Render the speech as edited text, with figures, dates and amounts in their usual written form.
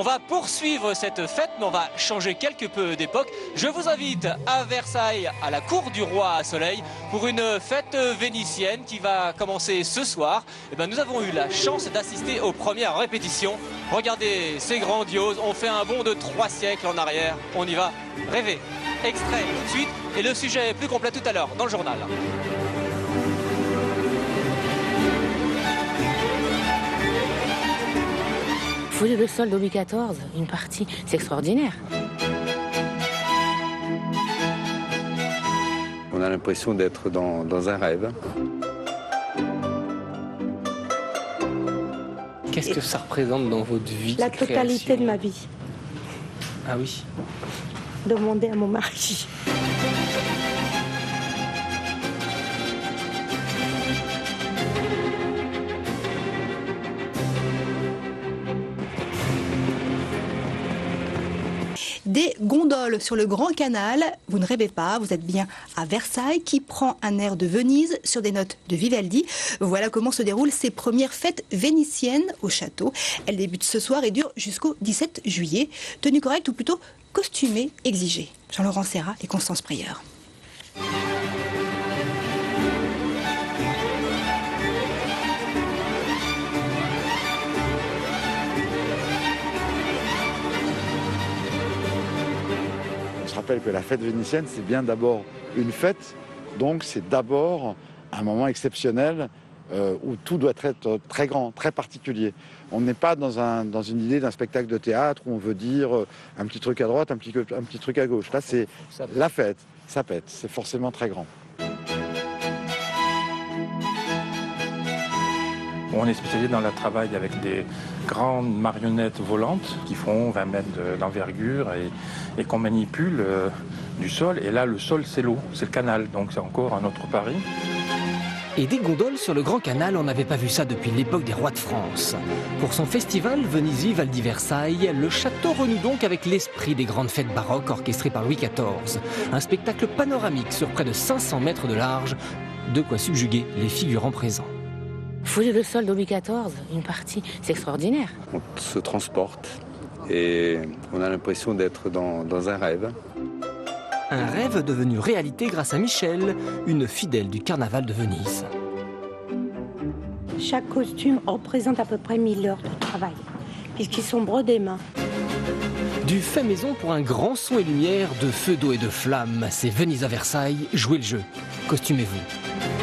On va poursuivre cette fête, mais on va changer quelque peu d'époque. Je vous invite à Versailles, à la cour du roi à Soleil, pour une fête vénitienne qui va commencer ce soir. Nous avons eu la chance d'assister aux premières répétitions. Regardez, c'est grandiose. On fait un bond de 3 siècles en arrière. On y va rêver. Extrait tout de suite. Et le sujet est plus complet tout à l'heure dans le journal. Fouiller le sol de Louis XIV, une partie, c'est extraordinaire. On a l'impression d'être dans un rêve. Qu'est-ce que ça représente dans votre vie? La totalité de ma vie. Ah oui. Demandez à mon mari. Des gondoles sur le Grand Canal, vous ne rêvez pas, vous êtes bien à Versailles qui prend un air de Venise sur des notes de Vivaldi. Voilà comment se déroulent ces premières fêtes vénitiennes au château. Elles débutent ce soir et durent jusqu'au 17 juillet. Tenue correcte ou plutôt costumée exigée. Jean-Laurent Serra et Constance Prieur. Je rappelle que la fête vénitienne, c'est bien d'abord une fête, donc c'est d'abord un moment exceptionnel où tout doit être très grand, très particulier. On n'est pas dans une idée d'un spectacle de théâtre où on veut dire un petit truc à droite, un petit truc à gauche. Là, c'est la fête, ça pète, c'est forcément très grand. On est spécialisé dans le travail avec des grandes marionnettes volantes qui font 20 mètres d'envergure et qu'on manipule du sol. Et là, le sol, c'est l'eau, c'est le canal, donc c'est encore un autre pari. Et des gondoles sur le Grand Canal, on n'avait pas vu ça depuis l'époque des rois de France. Pour son festival Venise Vivaldi Val di Versailles, le château renoue donc avec l'esprit des grandes fêtes baroques orchestrées par Louis XIV. Un spectacle panoramique sur près de 500 mètres de large, de quoi subjuguer les figurants présents. Fouiller le sol de Louis XIV, une partie, c'est extraordinaire. On se transporte et on a l'impression d'être dans un rêve. Un rêve devenu réalité grâce à Michel, une fidèle du carnaval de Venise. Chaque costume représente à peu près 1000 heures de travail, puisqu'ils sont brodés main. Du fait maison pour un grand son et lumière, de feu d'eau et de flammes. C'est Venise à Versailles, jouez le jeu. Costumez-vous.